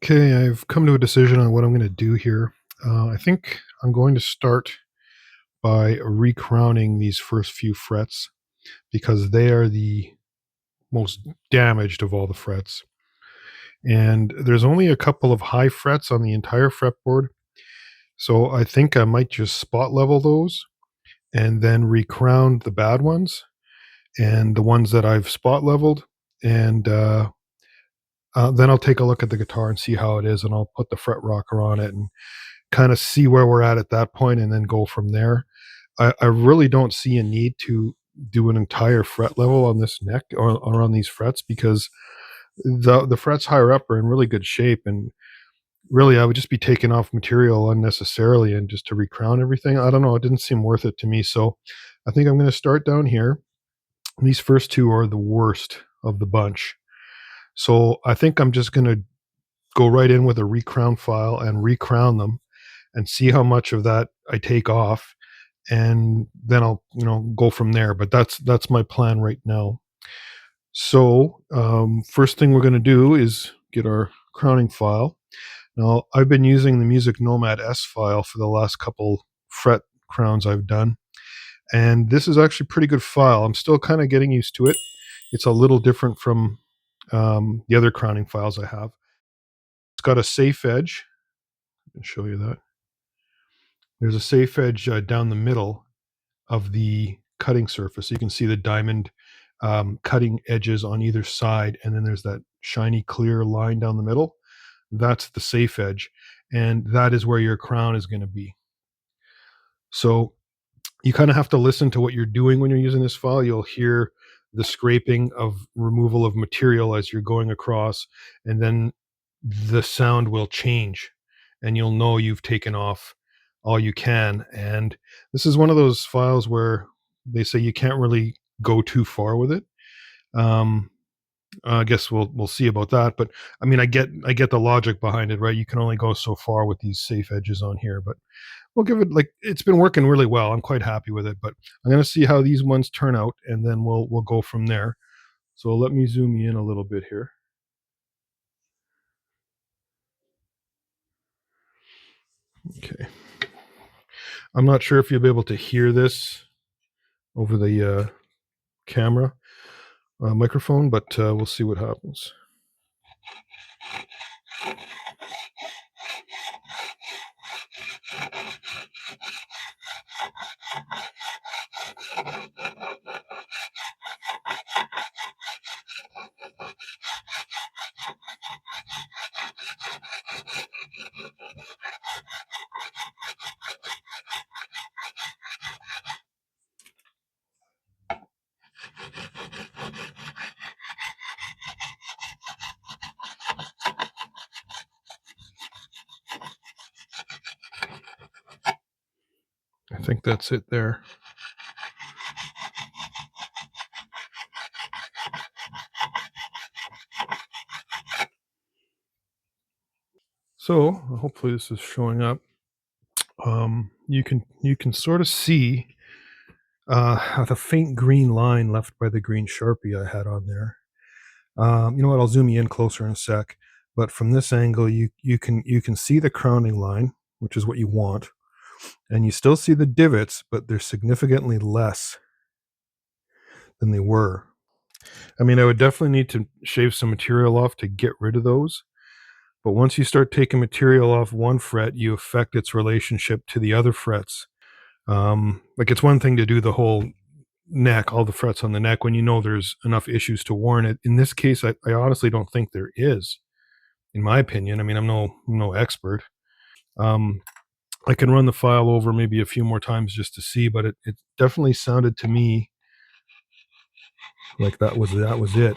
Okay, I've come to a decision on what I'm going to do here. I think I'm going to start by recrowning these first few frets because they are the most damaged of all the frets. And there's only a couple of high frets on the entire fretboard. So I think I might just spot level those and then recrown the bad ones and the ones that I've spot leveled. And then I'll take a look at the guitar and see how it is. And I'll put the fret rocker on it and kind of see where we're at that point and then go from there. I really don't see a need to do an entire fret level on this neck or on these frets because the frets higher up are in really good shape, and really I would just be taking off material unnecessarily and just to recrown everything. I don't know, it didn't seem worth it to me. So I think I'm going to start down here. These first two are the worst of the bunch. So I think I'm just going to go right in with a recrown file and recrown them and see how much of that I take off, and then I'll go from there. But that's my plan right now. So first thing we're going to do is get our crowning file. Now I've been using the MusicNomad S file for the last couple fret crowns I've done, and this is actually a pretty good file. I'm still kind of getting used to it. It's a little different from the other crowning files I have. It's got a safe edge. I'll show you that. There's a safe edge down the middle of the cutting surface. You can see the diamond cutting edges on either side, and then there's that shiny clear line down the middle. That's the safe edge, and that is where your crown is going to be. So you kind of have to listen to what you're doing when you're using this file. You'll hear the scraping of removal of material as you're going across, and then the sound will change, and you'll know you've taken off all you can. And this is one of those files where they say you can't really go too far with it. Um, I guess we'll see about that. But I mean, I get the logic behind it, right? You can only go so far with these safe edges on here, but we'll give it, like, it's been working really well. I'm quite happy with it, but I'm going to see how these ones turn out, and then we'll go from there. So let me zoom you in a little bit here. Okay. I'm not sure if you'll be able to hear this over the camera microphone, but we'll see what happens. I think that's it there. So hopefully this is showing up. You can sort of see the faint green line left by the green Sharpie I had on there. You know what? I'll zoom you in closer in a sec. But from this angle, you can see the crowning line, which is what you want, and you still see the divots, but they're significantly less than they were. I mean, I would definitely need to shave some material off to get rid of those. But once you start taking material off one fret, you affect its relationship to the other frets. Like, it's one thing to do the whole neck, all the frets on the neck, when you know there's enough issues to warrant it. In this case, I honestly don't think there is, in my opinion. I mean, I'm no expert. Um, I can run the file over maybe a few more times just to see, but it definitely sounded to me like that was it.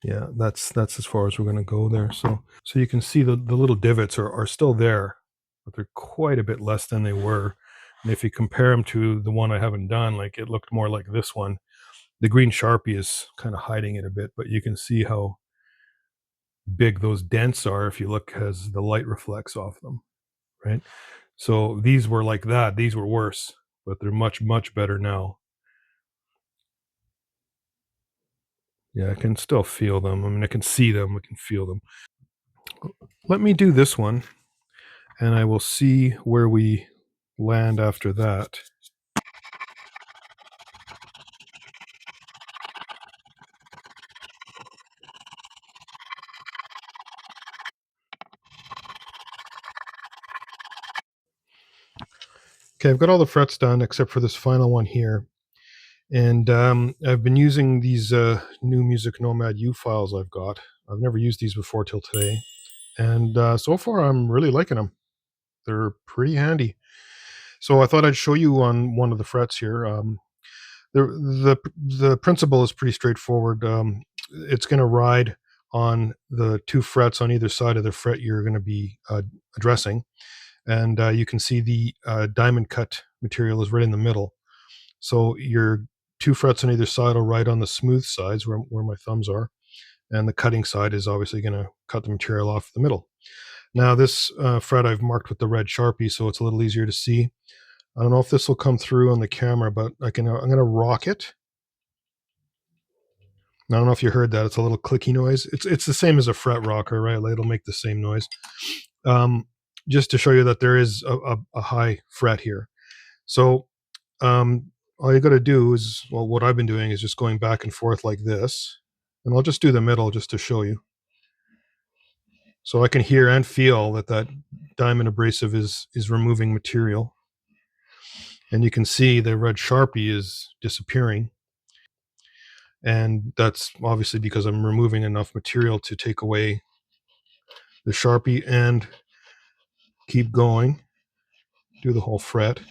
Yeah, that's as far as we're going to go there. So you can see the little divots are still there, but they're quite a bit less than they were. And if you compare them to the one I haven't done, like, it looked more like this one. The green Sharpie is kind of hiding it a bit, but you can see how big those dents are if you look as the light reflects off them. right? So these were like that. These were worse, but they're much, much better now. Yeah, I can still feel them. I mean, I can see them. I can feel them. Let me do this one, and I will see where we land after that. Okay, I've got all the frets done except for this final one here. And I've been using these new MusicNomad U files I've got. I've never used these before till today. And so far, I'm really liking them. They're pretty handy. So I thought I'd show you on one of the frets here. The principle is pretty straightforward. It's going to ride on the two frets on either side of the fret you're going to be addressing. And you can see the diamond cut material is right in the middle. So your two frets on either side will ride on the smooth sides where my thumbs are, and the cutting side is obviously going to cut the material off the middle. Now this fret I've marked with the red Sharpie, so it's a little easier to see. I don't know if this will come through on the camera, but I'm going to rock it. I don't know if you heard that. It's a little clicky noise. It's the same as a fret rocker, right? Like, it'll make the same noise. Just to show you that there is a high fret here. So all you got to do is, well, what I've been doing is just going back and forth like this. And I'll just do the middle just to show you. So I can hear and feel that that diamond abrasive is removing material. And you can see the red Sharpie is disappearing. And that's obviously because I'm removing enough material to take away the Sharpie and keep going. Do the whole fret.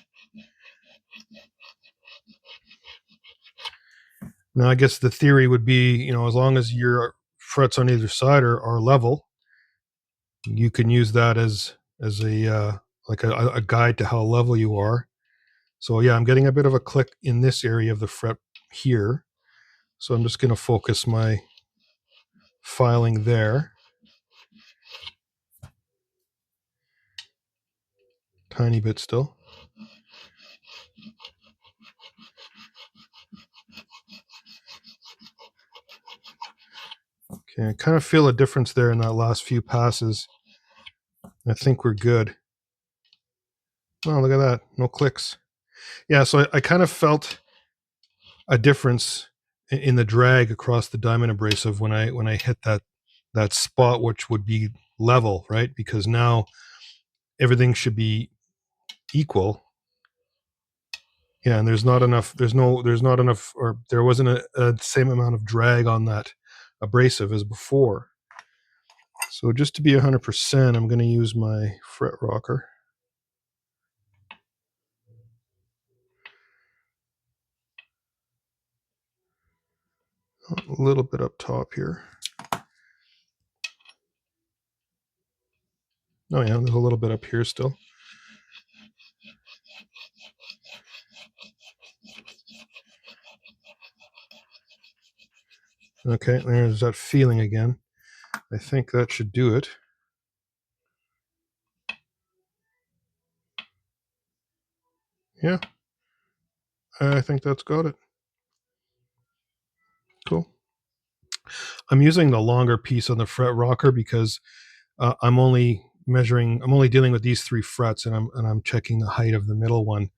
Now, I guess the theory would be, as long as your frets on either side are level, you can use that as a like a guide to how level you are. So yeah, I'm getting a bit of a click in this area of the fret here. So I'm just going to focus my filing there. Tiny bit still. Okay, I kind of feel a difference there in that last few passes. I think we're good. Oh, look at that. No clicks. Yeah, so I kind of felt a difference in the drag across the diamond abrasive when I hit that spot, which would be level, right? Because now everything should be equal. Yeah, and there's not enough. There's not enough, or there wasn't a same amount of drag on that abrasive as before. So just to be 100%, I'm going to use my fret rocker. A little bit up top here. Oh yeah, there's a little bit up here still. Okay, there's that feeling again. I think that should do it. Yeah, I think that's got it. Cool. I'm using the longer piece on the fret rocker because I'm only dealing with these three frets, and I'm checking the height of the middle one.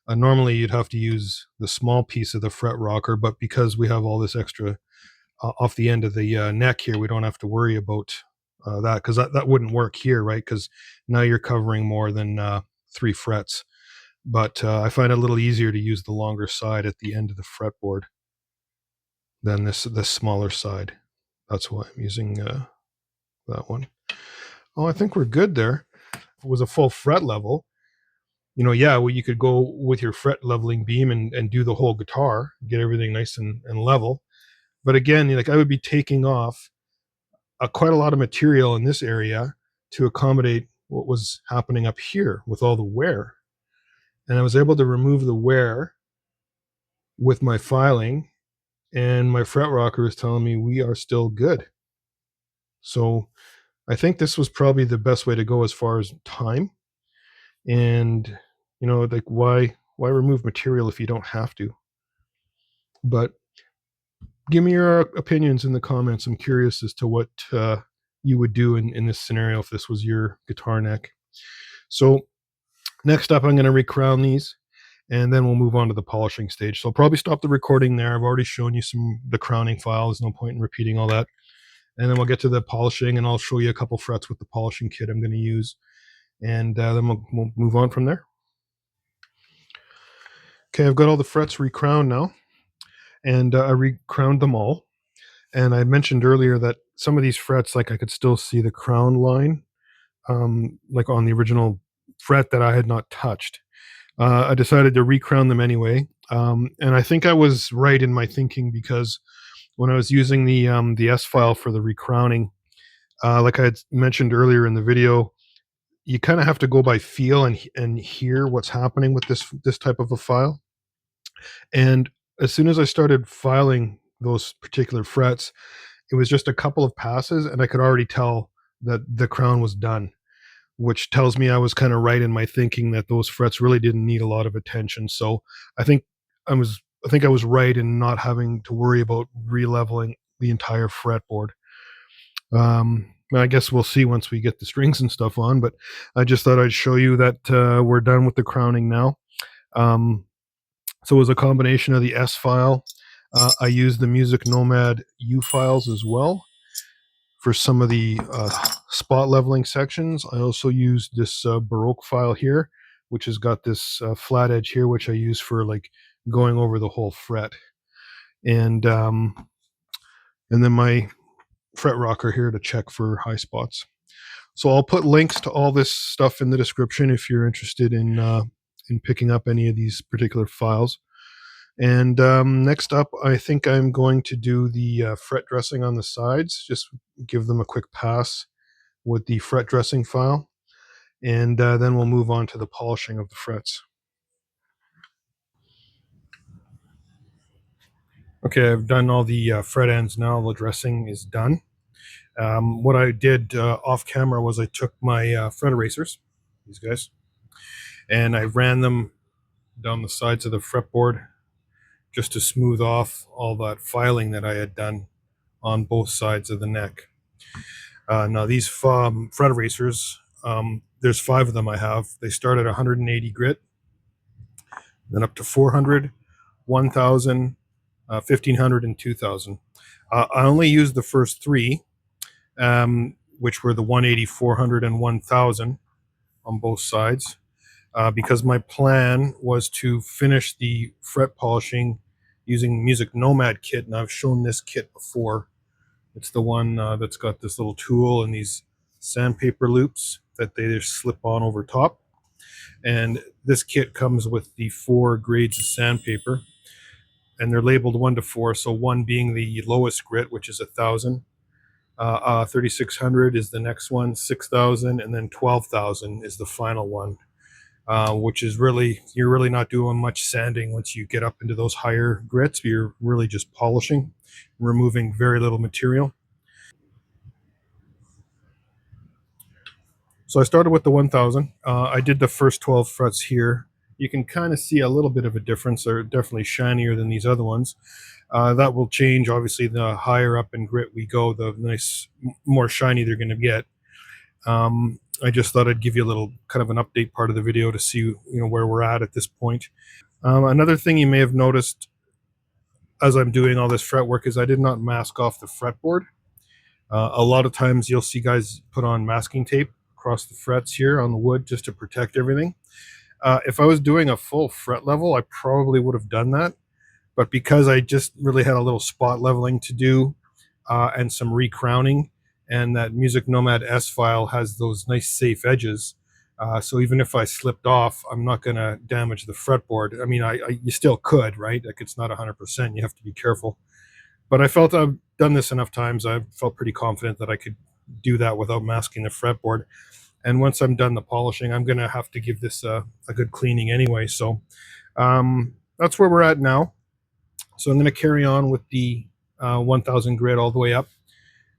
Normally, you'd have to use the small piece of the fret rocker, but because we have all this extra off the end of the neck here, we don't have to worry about that, because that wouldn't work here, right? Because now you're covering more than three frets. But I find it a little easier to use the longer side at the end of the fretboard than this smaller side. That's why I'm using that one. Oh, I think we're good there. If it was a full fret level, yeah, well, you could go with your fret leveling beam and do the whole guitar, get everything nice and level. But again, like, I would be taking off quite a lot of material in this area to accommodate what was happening up here with all the wear. And I was able to remove the wear with my filing, and my fret rocker is telling me we are still good. So I think this was probably the best way to go as far as time. And like, why remove material if you don't have to? But give me your opinions in the comments. I'm curious as to what you would do in this scenario if this was your guitar neck. So next up, I'm going to recrown these, and then we'll move on to the polishing stage. So I'll probably stop the recording there. I've already shown you the crowning files. No point in repeating all that. And then we'll get to the polishing, and I'll show you a couple frets with the polishing kit I'm going to use. And then we'll move on from there. Okay, I've got all the frets recrowned now, and I recrowned them all. And I mentioned earlier that some of these frets, like I could still see the crown line, like on the original fret that I had not touched. I decided to recrown them anyway, and I think I was right in my thinking, because when I was using the S file for the recrowning, like I had mentioned earlier in the video, you kind of have to go by feel and hear what's happening with this type of a file. And as soon as I started filing those particular frets, it was just a couple of passes, and I could already tell that the crown was done, which tells me I was kind of right in my thinking that those frets really didn't need a lot of attention. So I think I was right in not having to worry about releveling the entire fretboard. I guess we'll see once we get the strings and stuff on, but I just thought I'd show you that we're done with the crowning now. So it was a combination of the S file. I used the MusicNomad U files as well for some of the spot leveling sections. I also used this Baroque file here, which has got this flat edge here, which I use for like going over the whole fret. And then my fret rocker here to check for high spots. So I'll put links to all this stuff in the description if you're interested in picking up any of these particular files. And next up, I think I'm going to do the fret dressing on the sides. Just give them a quick pass with the fret dressing file, and then we'll move on to the polishing of the frets. Okay, I've done all the fret ends now. The dressing is done. What I did off camera was I took my fret erasers, these guys, and I ran them down the sides of the fretboard just to smooth off all that filing that I had done on both sides of the neck. Now these fret erasers, there's 5 of them I have. They start at 180 grit, then up to 400, 1000, 1500, and 2000. I only used the first 3, which were the 180, 400, and 1000 on both sides, because my plan was to finish the fret polishing using MusicNomad kit, and I've shown this kit before. It's the one that's got this little tool and these sandpaper loops that they just slip on over top. And this kit comes with the 4 grades of sandpaper, and they're labeled 1 to 4. So 1 being the lowest grit, which is 1000. 3600 is the next one, 6000, and then 12,000 is the final one. Which is you're really not doing much sanding once you get up into those higher grits. You're really just polishing, removing very little material. So I started with the 1000. I did the first 12 frets here. You can kind of see a little bit of a difference. They're definitely shinier than these other ones. That will change, obviously, the higher up in grit we go, the more shiny they're going to get. I just thought I'd give you a little kind of an update part of the video to see where we're at this point. Another thing you may have noticed as I'm doing all this fret work is I did not mask off the fretboard. A lot of times you'll see guys put on masking tape across the frets here on the wood just to protect everything. If I was doing a full fret level, I probably would have done that. But because I just really had a little spot leveling to do and some recrowning, and that MusicNomad S file has those nice safe edges, so even if I slipped off, I'm not going to damage the fretboard. I mean, you still could, right? Like, it's not 100%. You have to be careful. But I felt I've done this enough times. I felt pretty confident that I could do that without masking the fretboard. And once I'm done the polishing, I'm going to have to give this a good cleaning anyway. So that's where we're at now. So I'm going to carry on with the 1000 grit all the way up.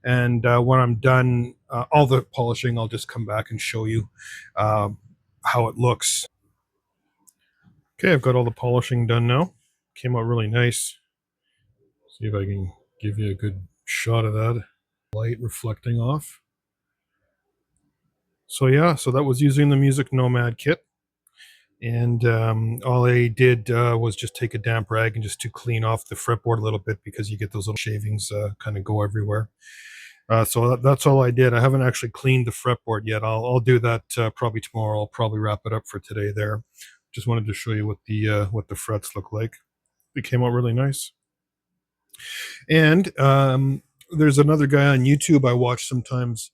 And when I'm done all the polishing, I'll just come back and show you how it looks. Okay, I've got all the polishing done now. Came out really nice. See if I can give you a good shot of that. Light reflecting off. So yeah, so that was using the MusicNomad kit. And all I did was just take a damp rag and just to clean off the fretboard a little bit, because you get those little shavings kind of go everywhere. So that's all I did. I haven't actually cleaned the fretboard yet. I'll do that probably tomorrow. I'll probably wrap it up for today there. Just wanted to show you what the frets look like. They came out really nice. And there's another guy on YouTube I watch sometimes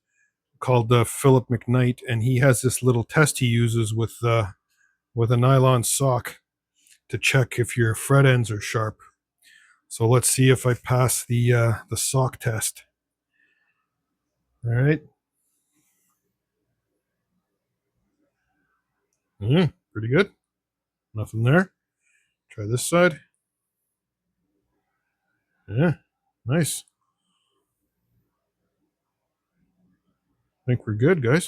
called Philip McKnight, and he has this little test he uses with a nylon sock to check if your fret ends are sharp. So let's see if I pass the sock test. All right. Pretty good. Nothing there. Try this side. Yeah, nice. I think we're good, guys.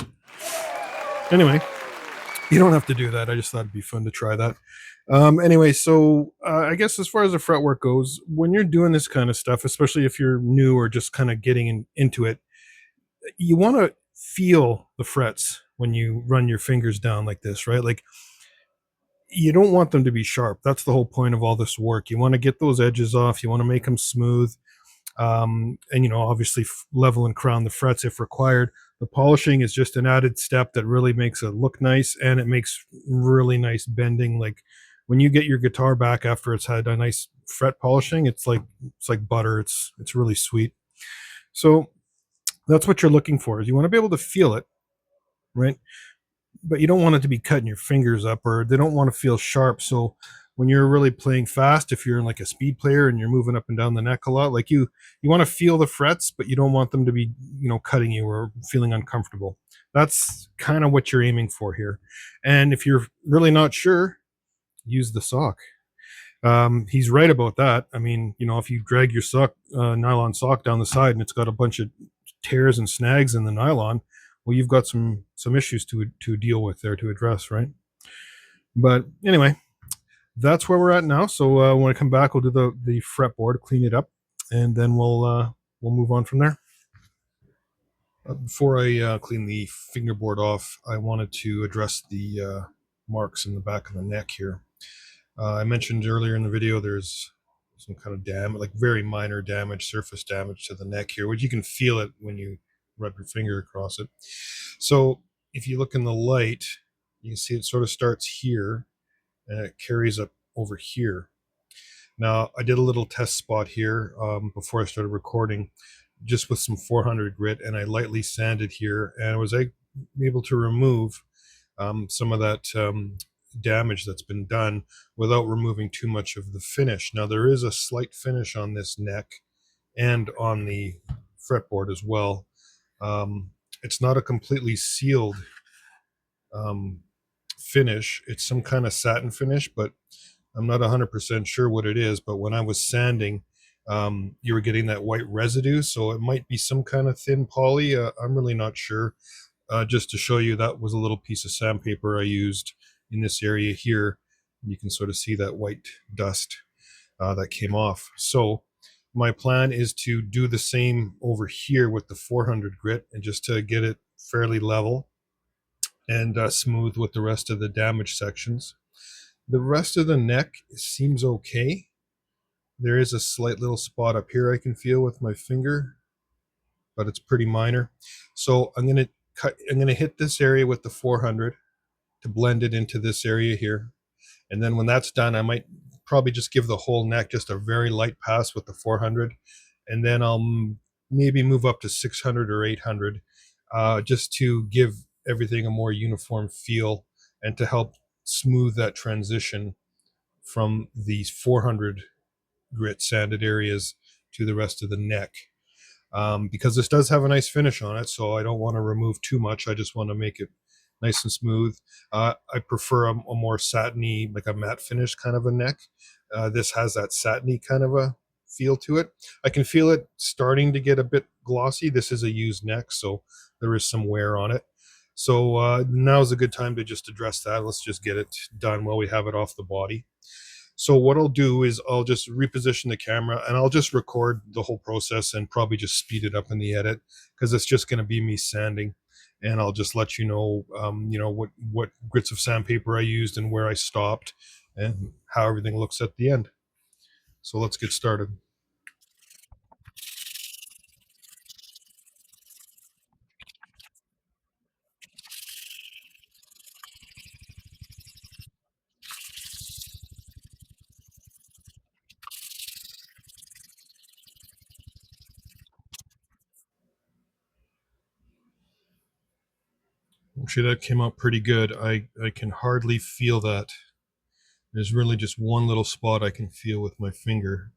Anyway, you don't have to do that. I just thought it'd be fun to try that. Anyway, so I guess as far as the fretwork goes, when you're doing this kind of stuff, especially if you're new or just kind of getting into it, you want to feel the frets when you run your fingers down like this, right? Like, you don't want them to be sharp. That's the whole point of all this work. You want to get those edges off. You want to make them smooth. And, you know, obviously level and crown the frets if required. The polishing is just an added step that really makes it look nice, and it makes really nice bending. Like when you get your guitar back after it's had a nice fret polishing, it's like butter. It's really sweet. So that's what you're looking for, is you want to be able to feel it, right? But you don't want it to be cutting your fingers up, or they don't want to feel sharp. So when you're really playing fast, if you're like a speed player and you're moving up and down the neck a lot, like you want to feel the frets, but you don't want them to be, you know, cutting you or feeling uncomfortable. That's kind of what you're aiming for here. And if you're really not sure, use the sock. He's right about that. I mean, you know, if you drag your sock, nylon sock down the side and it's got a bunch of tears and snags in the nylon, well, you've got some issues to deal with there, to address, right? But anyway, that's where we're at now. So when I come back, we'll do the fretboard, clean it up, and then we'll move on from there. Before I clean the fingerboard off, I wanted to address the marks in the back of the neck here. I mentioned earlier in the video there's some kind of damage, like very minor damage, surface damage to the neck here, which you can feel it when you rub your finger across it. So if you look in the light, you can see it sort of starts here and it carries up over here. Now, I did a little test spot here before I started recording, just with some 400 grit, and I lightly sanded here, and I was able to remove some of that damage that's been done without removing too much of the finish. Now, there is a slight finish on this neck and on the fretboard as well. It's not a completely sealed finish. It's some kind of satin finish, but I'm not 100% sure what it is. But when I was sanding, you were getting that white residue, so it might be some kind of thin poly. I'm really not sure. Just to show you, that was a little piece of sandpaper I used in this area here. You can sort of see that white dust that came off. So my plan is to do the same over here with the 400 grit, and just to get it fairly level and smooth with the rest of the damaged sections. The rest of the neck seems okay. There is a slight little spot up here I can feel with my finger, but it's pretty minor. So I'm going to hit this area with the 400 to blend it into this area here. And then when that's done, I might probably just give the whole neck just a very light pass with the 400. And then I'll maybe move up to 600 or 800 just to give everything a more uniform feel and to help smooth that transition from these 400 grit sanded areas to the rest of the neck. Because this does have a nice finish on it, so I don't want to remove too much. I just want to make it nice and smooth. I prefer a more satiny, like a matte finish kind of a neck. This has that satiny kind of a feel to it. I can feel it starting to get a bit glossy. This is a used neck, so there is some wear on it. So now's a good time to just address that. Let's just get it done while we have it off the body. So what I'll do is I'll just reposition the camera and I'll just record the whole process and probably just speed it up in the edit because it's just going to be me sanding, and I'll just let you know what grits of sandpaper I used and where I stopped and how everything looks at the end. So let's get started. Actually, that came out pretty good. I can hardly feel that. There's really just one little spot I can feel with my finger.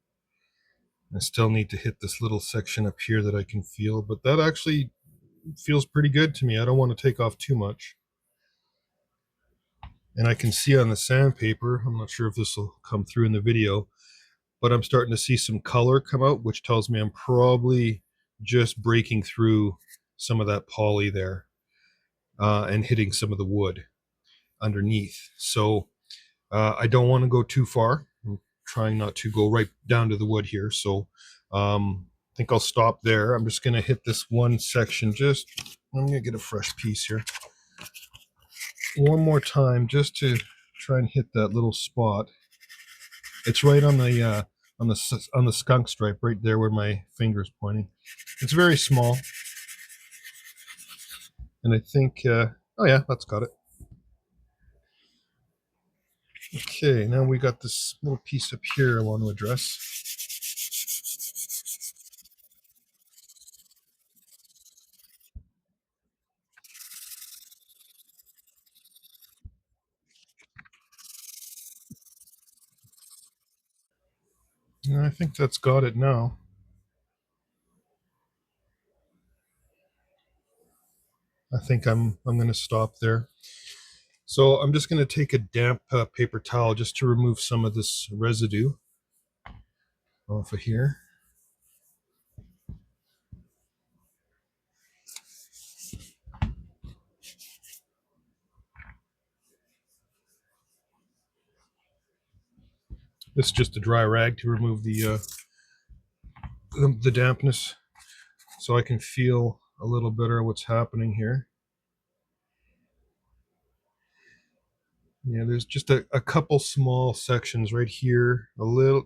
I still need to hit this little section up here that I can feel, but that actually feels pretty good to me. I don't want to take off too much. And I can see on the sandpaper, I'm not sure if this will come through in the video, but I'm starting to see some color come out, which tells me I'm probably just breaking through some of that poly there and hitting some of the wood underneath. So I don't want to go too far. I'm trying not to go right down to the wood here. So I think I'll stop there. I'm just going to hit this one section. I'm going to get a fresh piece here. One more time just to try and hit that little spot. It's right on the skunk stripe right there where my finger is pointing. It's very small, and I think oh yeah, that's got it. Okay, now we got this little piece up here I want to address. And I think that's got it now. I think I'm going to stop there. So I'm just going to take a damp paper towel just to remove some of this residue off of here. This is just a dry rag to remove the dampness, so I can feel a little better what's happening here. Yeah, there's just a couple small sections right here, a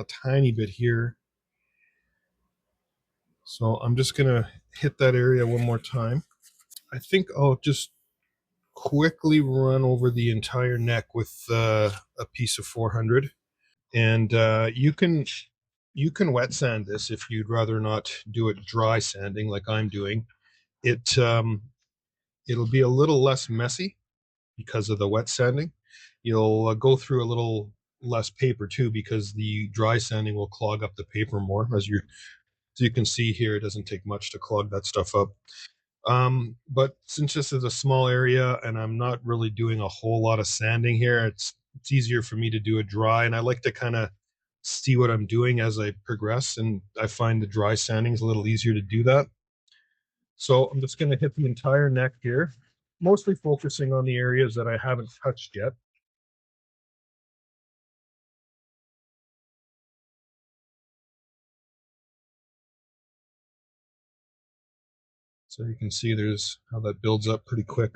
tiny bit here. So I'm just gonna hit that area one more time. I think I'll just quickly run over the entire neck with a piece of 400, and you can wet sand this if you'd rather not do it dry sanding like I'm doing. It'll be a little less messy because of the wet sanding. You'll go through a little less paper too because the dry sanding will clog up the paper more. As you can see here, it doesn't take much to clog that stuff up. But since this is a small area and I'm not really doing a whole lot of sanding here, it's easier for me to do it dry, and I like to kind of see what I'm doing as I progress, and I find the dry sanding is a little easier to do that. So I'm just going to hit the entire neck here, mostly focusing on the areas that I haven't touched yet. So you can see there's how that builds up pretty quick.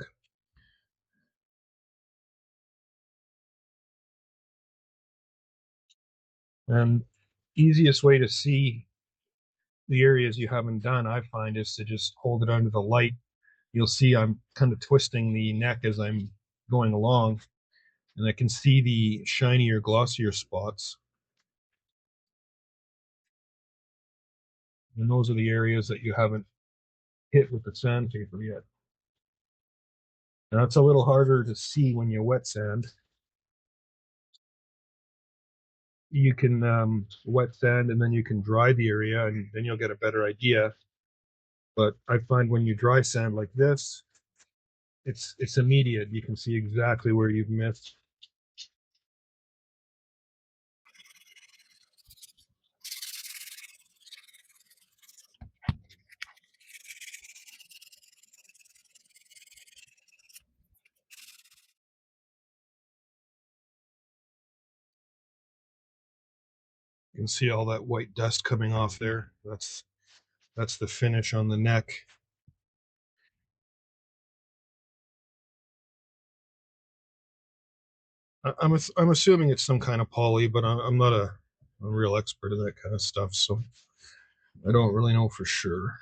And easiest way to see the areas you haven't done, I find, is to just hold it under the light. You'll see I'm kind of twisting the neck as I'm going along, and I can see the shinier, glossier spots. And those are the areas that you haven't hit with the sandpaper yet. Now it's a little harder to see when you wet sand. You can wet sand and then you can dry the area, and then you'll get a better idea. But I find when you dry sand like this, it's immediate. You can see exactly where you've missed. can see all that white dust coming off there. That's the finish on the neck. I'm assuming it's some kind of poly, but I'm not a real expert in that kind of stuff, so I don't really know for sure.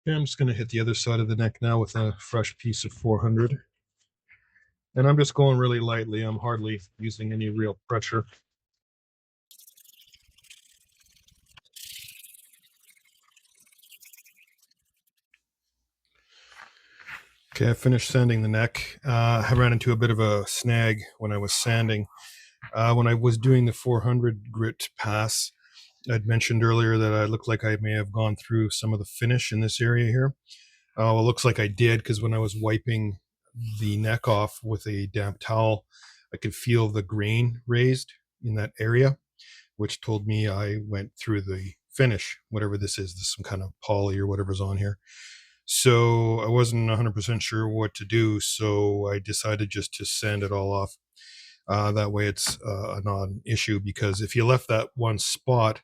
Okay, I'm just going to hit the other side of the neck now with a fresh piece of 400. And I'm just going really lightly. I'm hardly using any real pressure. Okay, I finished sanding the neck. I ran into a bit of a snag when I was sanding. When I was doing the 400 grit pass, I'd mentioned earlier that I looked like I may have gone through some of the finish in this area here. Well, it looks like I did, because when I was wiping the neck off with a damp towel, I could feel the grain raised in that area, which told me I went through the finish, whatever this is some kind of poly or whatever's on here. So I wasn't 100% sure what to do, so I decided just to sand it all off. That way it's a non-issue, because if you left that one spot,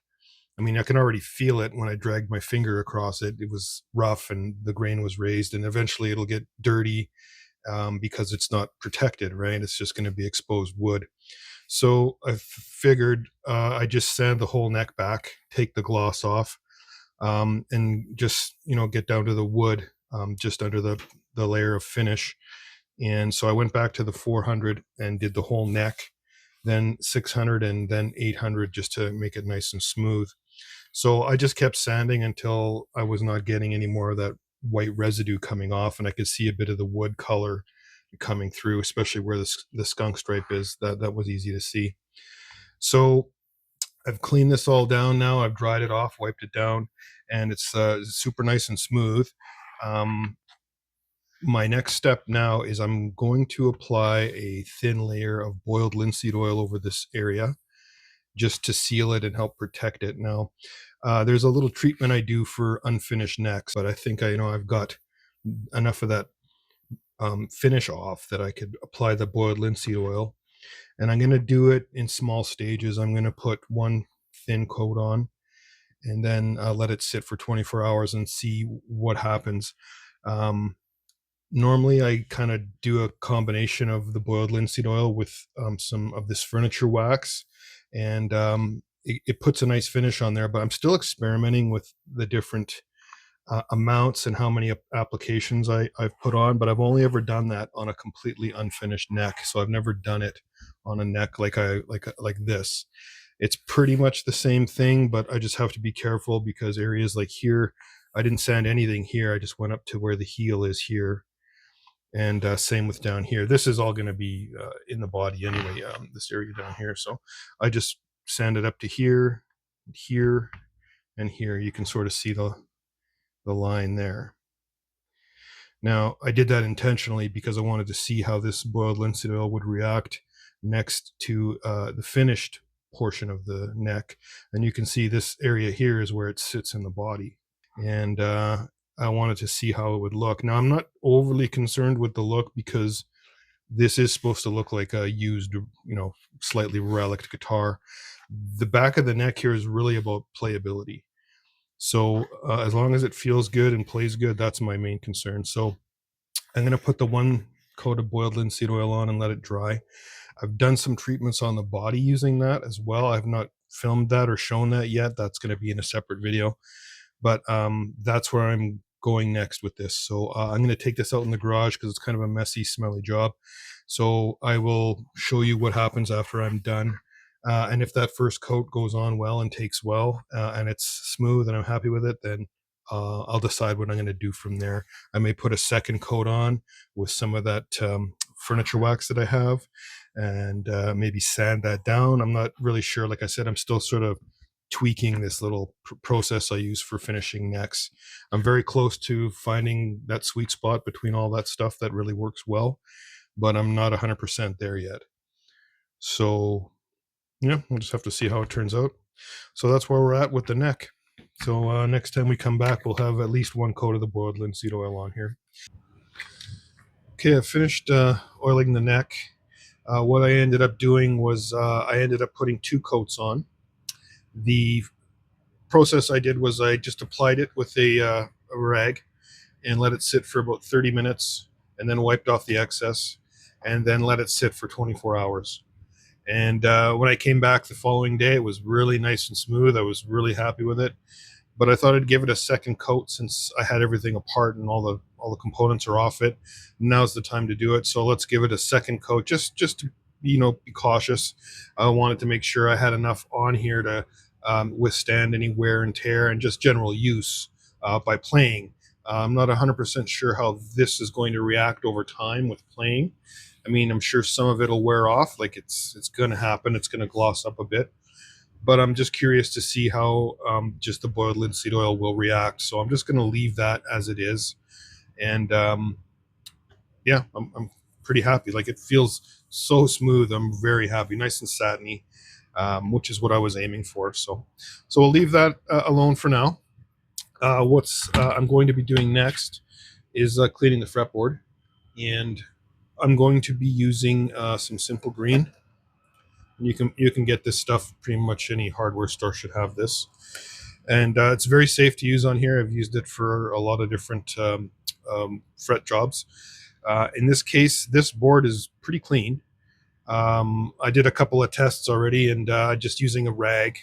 I mean, I can already feel it when I dragged my finger across it. It was rough and the grain was raised, and eventually it'll get dirty, because it's not protected, right? It's just going to be exposed wood. So I figured I just sand the whole neck back, take the gloss off, and just, get down to the wood, just under the layer of finish. And so I went back to the 400 and did the whole neck, then 600, and then 800, just to make it nice and smooth. So I just kept sanding until I was not getting any more of that white residue coming off, and I could see a bit of the wood color coming through, especially where the skunk stripe is. That was easy to see. So I've cleaned this all down now. I've dried it off, wiped it down, and it's super nice and smooth. Um, my next step now is I'm going to apply a thin layer of boiled linseed oil over this area, just to seal it and help protect it. Now, there's a little treatment I do for unfinished necks, but I think I've got enough of that finish off that I could apply the boiled linseed oil. And I'm going to do it in small stages. I'm going to put one thin coat on, and then let it sit for 24 hours and see what happens. Um, Normally, I kind of do a combination of the boiled linseed oil with some of this furniture wax, and it puts a nice finish on there. But I'm still experimenting with the different amounts and how many applications I've put on. But I've only ever done that on a completely unfinished neck, so I've never done it on a neck like this. It's pretty much the same thing, but I just have to be careful, because areas like here, I didn't sand anything here. I just went up to where the heel is here, and same with down here. This is all going to be in the body anyway, this area down here. So I just sanded up to here, here, and here. You can sort of see the line there. Now, I did that intentionally because I wanted to see how this boiled linseed oil would react next to the finished portion of the neck. And you can see this area here is where it sits in the body. And I wanted to see how it would look. Now, I'm not overly concerned with the look, because this is supposed to look like a used, slightly relic guitar. The back of the neck here is really about playability. So as long as it feels good and plays good, that's my main concern. So I'm going to put the one coat of boiled linseed oil on and let it dry. I've done some treatments on the body using that as well. I've not filmed that or shown that yet. That's going to be in a separate video. But that's where I'm going next with this. So I'm going to take this out in the garage, because it's kind of a messy, smelly job. So I will show you what happens after I'm done. And if that first coat goes on well and takes well, and it's smooth and I'm happy with it, then I'll decide what I'm going to do from there. I may put a second coat on with some of that furniture wax that I have, and maybe sand that down. I'm not really sure. Like I said, I'm still sort of tweaking this little process I use for finishing necks. I'm very close to finding that sweet spot between all that stuff that really works well, but I'm not 100% there yet. So yeah, we'll just have to see how it turns out. So that's where we're at with the neck. So next time we come back, we'll have at least one coat of the boiled linseed oil on here. Okay, I finished oiling the neck. What I ended up doing was I ended up putting 2 coats on. The process I did was I just applied it with a rag and let it sit for about 30 minutes and then wiped off the excess and then let it sit for 24 hours. And when I came back the following day, it was really nice and smooth. I was really happy with it. But I thought I'd give it a second coat since I had everything apart and all the components are off it. Now's the time to do it. So let's give it a second coat, just to be cautious. I wanted to make sure I had enough on here to withstand any wear and tear and just general use by playing. I'm not 100% sure how this is going to react over time with playing. I mean, I'm sure some of it'll wear off, like it's going to happen. It's going to gloss up a bit, but I'm just curious to see how just the boiled linseed oil will react. So I'm just going to leave that as it is, and yeah, I'm pretty happy. Like it feels so smooth. I'm very happy, nice and satiny, which is what I was aiming for. So we'll leave that alone for now. What's I'm going to be doing next is cleaning the fretboard, and I'm going to be using some simple green. You can get this stuff pretty much any hardware store should have this, and it's very safe to use on here. I've used it for a lot of different fret jobs. In this case, this board is pretty clean. I did a couple of tests already, and just using a rag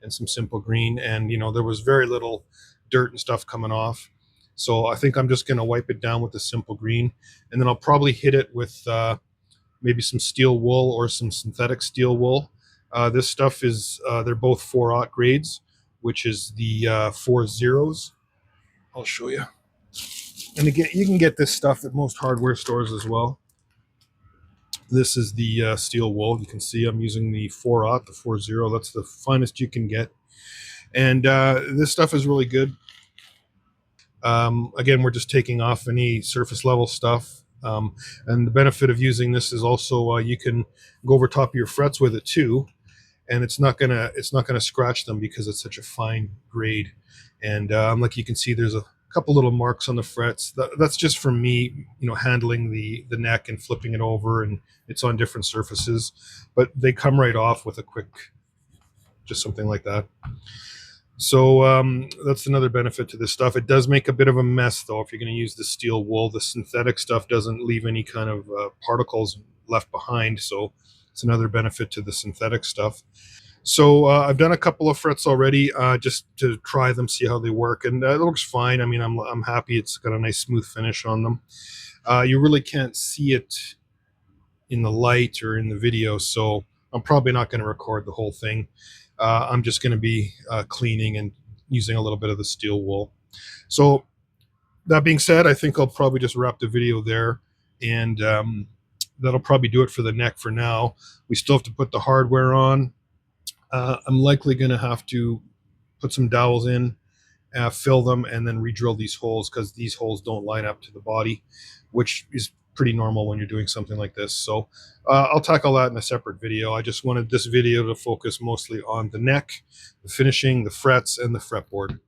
and some simple green, and there was very little dirt and stuff coming off. So I think I'm just going to wipe it down with the simple green, and then I'll probably hit it with maybe some steel wool or some synthetic steel wool. This stuff is they're both 4/0 grades, which is the 4/0s. I'll show you. And again, you can get this stuff at most hardware stores as well. This is the steel wool. You can see I'm using the 4/0, the 4/0. That's the finest you can get. And this stuff is really good. Again, we're just taking off any surface level stuff. And the benefit of using this is also you can go over top of your frets with it too, and it's not gonna scratch them because it's such a fine grade. And like you can see, there's a couple little marks on the frets. That's just from me, handling the neck and flipping it over, and it's on different surfaces, but they come right off with a quick, just something like that. So that's another benefit to this stuff. It does make a bit of a mess, though, if you're going to use the steel wool. The synthetic stuff doesn't leave any kind of particles left behind, so it's another benefit to the synthetic stuff. So I've done a couple of frets already just to try them, see how they work, and it looks fine. I mean, I'm happy. It's got a nice smooth finish on them. You really can't see it in the light or in the video, so I'm probably not going to record the whole thing. I'm just going to be cleaning and using a little bit of the steel wool. So that being said, I think I'll probably just wrap the video there, and that'll probably do it for the neck for now. We still have to put the hardware on. I'm likely going to have to put some dowels in, fill them, and then re-drill these holes because these holes don't line up to the body, which is pretty normal when you're doing something like this. So I'll tackle that in a separate video. I just wanted this video to focus mostly on the neck, the finishing, the frets, and the fretboard.